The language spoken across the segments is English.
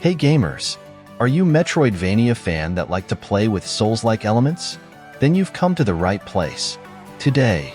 Hey gamers! Are you Metroidvania fan that like to play with Souls-like elements? Then you've come to the right place. Today,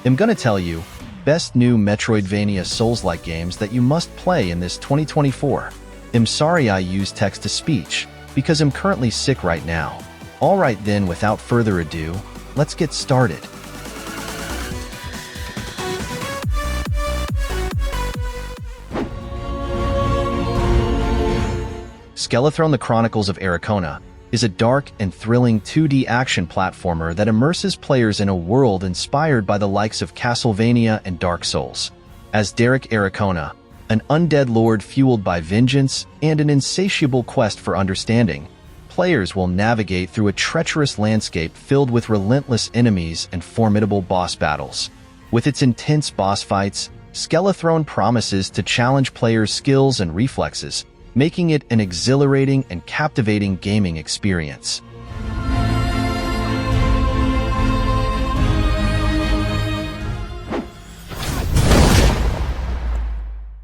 I'm gonna tell you best new Metroidvania Souls-like games that you must play in this 2024. I'm sorry I use text-to-speech, because I'm currently sick right now. Alright then, without further ado, let's get started. Skelethrone: The Chronicles of Ericona is a dark and thrilling 2D action platformer that immerses players in a world inspired by the likes of Castlevania and Dark Souls. As Derek Ericona, an undead lord fueled by vengeance and an insatiable quest for understanding, players will navigate through a treacherous landscape filled with relentless enemies and formidable boss battles. With its intense boss fights, Skelethrone promises to challenge players' skills and reflexes, making it an exhilarating and captivating gaming experience.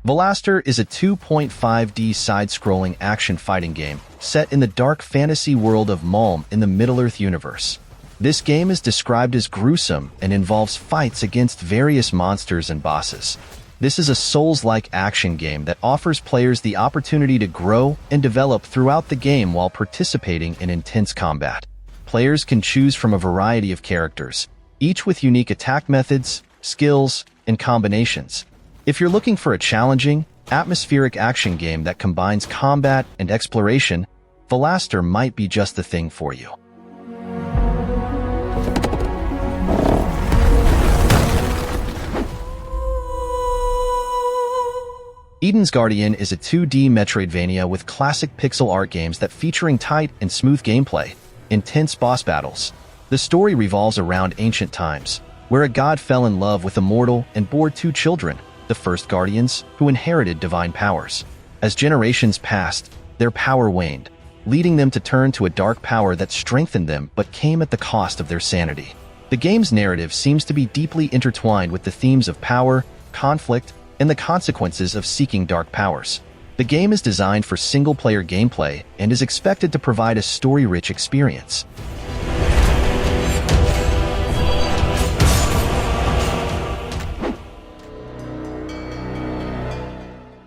VELASTER is a 2.5D side-scrolling action fighting game set in the dark fantasy world of Malm in the Middle-earth universe. This game is described as gruesome and involves fights against various monsters and bosses. This is a Souls-like action game that offers players the opportunity to grow and develop throughout the game while participating in intense combat. Players can choose from a variety of characters, each with unique attack methods, skills, and combinations. If you're looking for a challenging, atmospheric action game that combines combat and exploration, VELASTER might be just the thing for you. Eden's Guardian is a 2D Metroidvania with classic pixel art games that featuring tight and smooth gameplay, intense boss battles. The story revolves around ancient times, where a god fell in love with a mortal and bore two children, the first guardians, who inherited divine powers. As generations passed, their power waned, leading them to turn to a dark power that strengthened them but came at the cost of their sanity. The game's narrative seems to be deeply intertwined with the themes of power, conflict, and the consequences of seeking dark powers. The game is designed for single-player gameplay and is expected to provide a story-rich experience.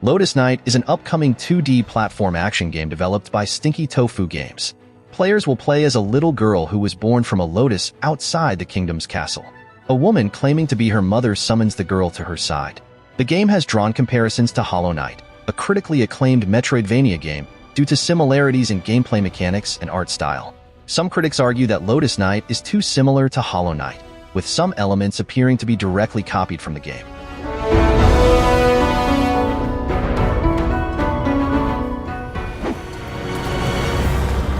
Lotus Knight is an upcoming 2D platform action game developed by Stinky Tofu Games. Players will play as a little girl who was born from a lotus outside the kingdom's castle. A woman claiming to be her mother summons the girl to her side. The game has drawn comparisons to Hollow Knight, a critically acclaimed Metroidvania game, due to similarities in gameplay mechanics and art style. Some critics argue that Lotus Knight is too similar to Hollow Knight, with some elements appearing to be directly copied from the game.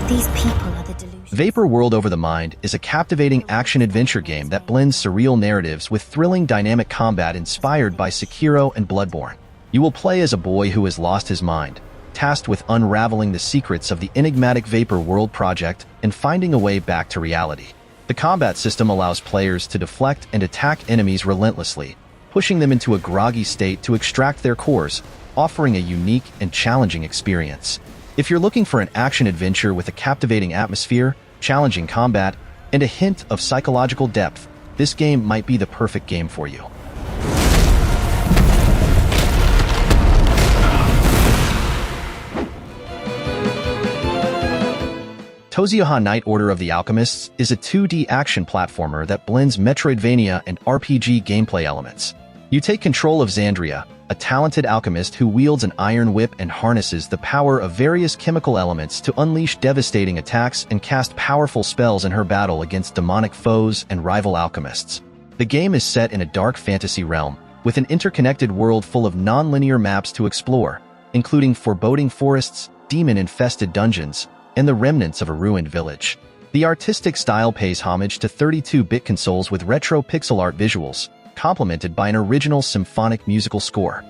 These people are the delusions. Vapor World Over the Mind is a captivating action-adventure game that blends surreal narratives with thrilling dynamic combat inspired by Sekiro and Bloodborne. You will play as a boy who has lost his mind, tasked with unraveling the secrets of the enigmatic Vapor World project and finding a way back to reality. The combat system allows players to deflect and attack enemies relentlessly, pushing them into a groggy state to extract their cores, offering a unique and challenging experience. If you're looking for an action-adventure with a captivating atmosphere, challenging combat, and a hint of psychological depth, this game might be the perfect game for you. Toziuha Knight Order of the Alchemists is a 2D action platformer that blends Metroidvania and RPG gameplay elements. You take control of Xandria, a talented alchemist who wields an iron whip and harnesses the power of various chemical elements to unleash devastating attacks and cast powerful spells in her battle against demonic foes and rival alchemists. The game is set in a dark fantasy realm, with an interconnected world full of non-linear maps to explore, including foreboding forests, demon-infested dungeons, and the remnants of a ruined village. The artistic style pays homage to 32-bit consoles with retro pixel art visuals, complemented by an original symphonic musical score.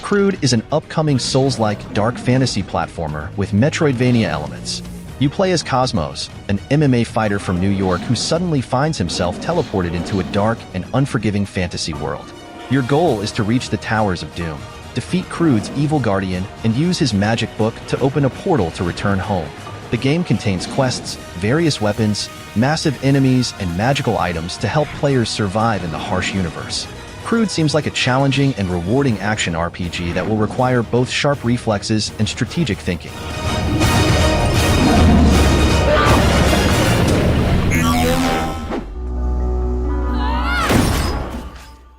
CRUDE is an upcoming Souls-like dark fantasy platformer with Metroidvania elements. You play as Cosmos, an MMA fighter from New York who suddenly finds himself teleported into a dark and unforgiving fantasy world. Your goal is to reach the Towers of Doom, defeat CRUDE's evil guardian, and use his magic book to open a portal to return home. The game contains quests, various weapons, massive enemies, and magical items to help players survive in the harsh universe. CRUDE seems like a challenging and rewarding action RPG that will require both sharp reflexes and strategic thinking.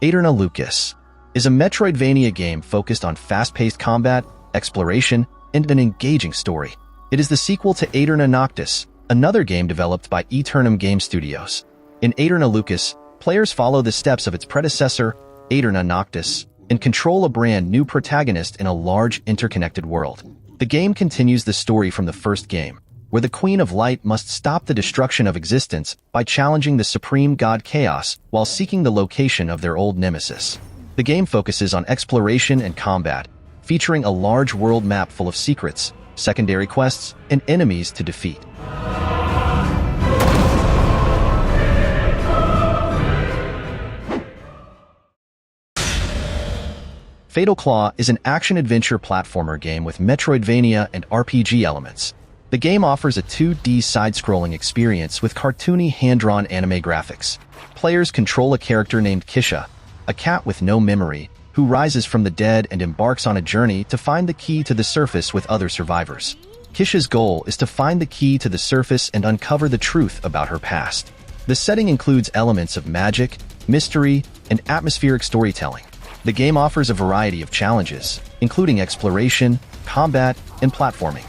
Aeterna Lucis is a Metroidvania game focused on fast-paced combat, exploration, and an engaging story. It is the sequel to Aeterna Noctis, another game developed by Aeternum Game Studios. In Aeterna Lucis, players follow the steps of its predecessor, Aeterna Noctis, and control a brand new protagonist in a large, interconnected world. The game continues the story from the first game, where the Queen of Light must stop the destruction of existence by challenging the supreme god Chaos while seeking the location of their old nemesis. The game focuses on exploration and combat, featuring a large world map full of secrets, secondary quests, and enemies to defeat. Fatal Claw is an action-adventure platformer game with Metroidvania and RPG elements. The game offers a 2D side-scrolling experience with cartoony hand-drawn anime graphics. Players control a character named Kisha, a cat with no memory, who rises from the dead and embarks on a journey to find the key to the surface with other survivors. Kisha's goal is to find the key to the surface and uncover the truth about her past. The setting includes elements of magic, mystery, and atmospheric storytelling. The game offers a variety of challenges, including exploration, combat, and platforming.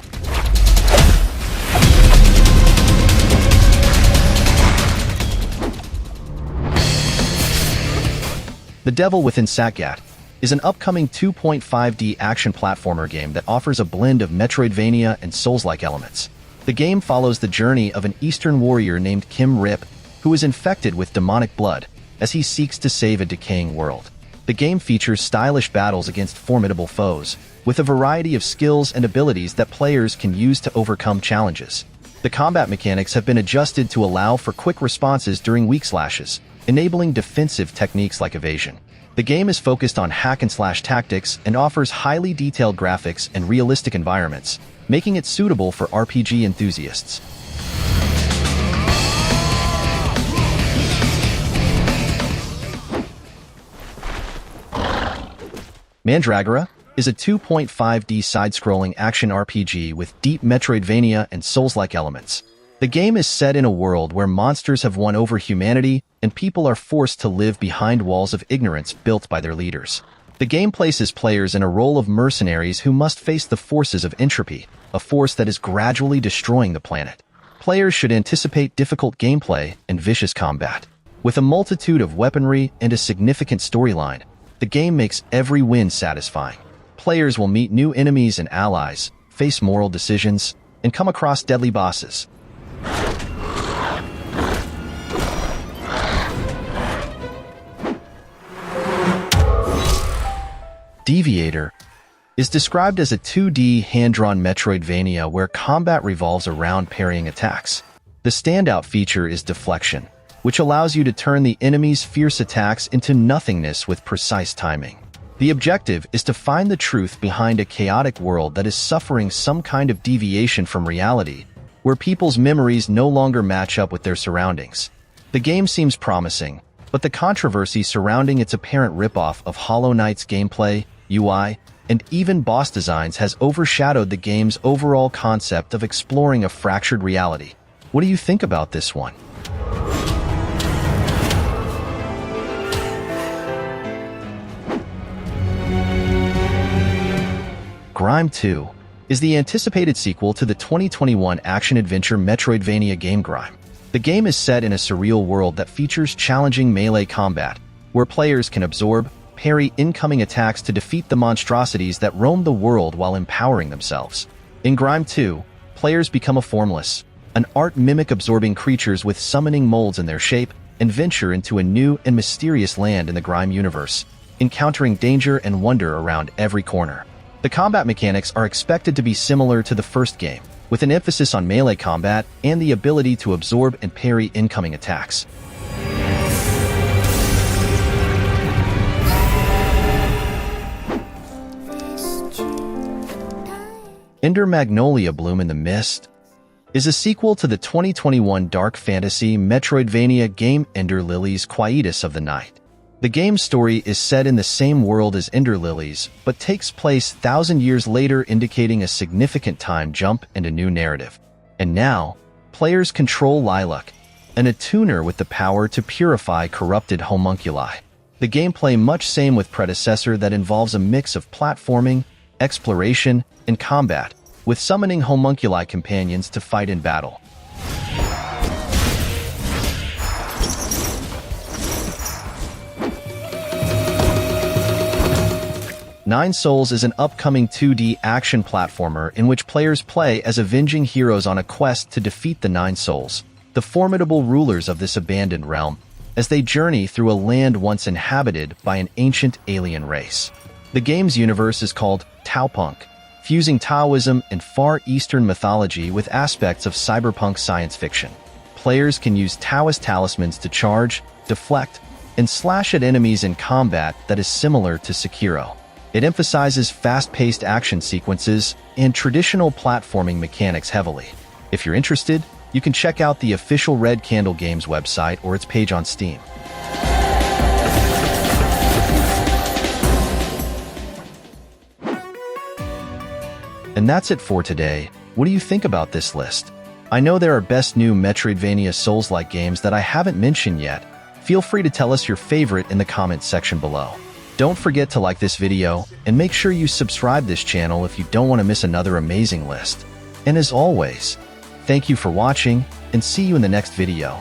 The Devil Within Satgat is an upcoming 2.5D action platformer game that offers a blend of Metroidvania and Souls-like elements. The game follows the journey of an Eastern warrior named Kim Rip, who is infected with demonic blood as he seeks to save a decaying world. The game features stylish battles against formidable foes, with a variety of skills and abilities that players can use to overcome challenges. The combat mechanics have been adjusted to allow for quick responses during weak slashes, enabling defensive techniques like evasion. The game is focused on hack-and-slash tactics and offers highly detailed graphics and realistic environments, making it suitable for RPG enthusiasts. Mandragora is a 2.5D side-scrolling action RPG with deep Metroidvania and Souls-like elements. The game is set in a world where monsters have won over humanity and people are forced to live behind walls of ignorance built by their leaders. The game places players in a role of mercenaries who must face the forces of entropy, a force that is gradually destroying the planet. Players should anticipate difficult gameplay and vicious combat. With a multitude of weaponry and a significant storyline, the game makes every win satisfying. Players will meet new enemies and allies, face moral decisions, and come across deadly bosses. Deviator is described as a 2D hand-drawn Metroidvania where combat revolves around parrying attacks. The standout feature is deflection, which allows you to turn the enemy's fierce attacks into nothingness with precise timing. The objective is to find the truth behind a chaotic world that is suffering some kind of deviation from reality, where people's memories no longer match up with their surroundings. The game seems promising, but the controversy surrounding its apparent ripoff of Hollow Knight's gameplay, UI, and even boss designs has overshadowed the game's overall concept of exploring a fractured reality. What do you think about this one? Grime 2 is the anticipated sequel to the 2021 action-adventure Metroidvania game Grime. The game is set in a surreal world that features challenging melee combat, where players can absorb, parry incoming attacks to defeat the monstrosities that roam the world while empowering themselves. In Grime 2, players become a formless, an art mimic absorbing creatures with summoning molds in their shape, and venture into a new and mysterious land in the Grime universe, encountering danger and wonder around every corner. The combat mechanics are expected to be similar to the first game, with an emphasis on melee combat and the ability to absorb and parry incoming attacks. Ender Magnolia Bloom in the Mist is a sequel to the 2021 dark fantasy Metroidvania game Ender Lilies Quietus of the Night. The game's story is set in the same world as Ender Lilies, but takes place 1,000 years later, indicating a significant time jump and a new narrative. And now, players control Lilac, an attuner with the power to purify corrupted homunculi. The gameplay much same with predecessor that involves a mix of platforming, exploration, and combat, with summoning homunculi companions to fight in battle. Nine Souls is an upcoming 2D action platformer in which players play as avenging heroes on a quest to defeat the Nine Souls, the formidable rulers of this abandoned realm, as they journey through a land once inhabited by an ancient alien race. The game's universe is called Taopunk, fusing Taoism and Far Eastern mythology with aspects of cyberpunk science fiction. Players can use Taoist talismans to charge, deflect, and slash at enemies in combat that is similar to Sekiro. It emphasizes fast-paced action sequences and traditional platforming mechanics heavily. If you're interested, you can check out the official Red Candle Games website or its page on Steam. And that's it for today. What do you think about this list? I know there are best new Metroidvania Souls-like games that I haven't mentioned yet. Feel free to tell us your favorite in the comments section below. Don't forget to like this video, and make sure you subscribe this channel if you don't want to miss another amazing list. And as always, thank you for watching, and see you in the next video.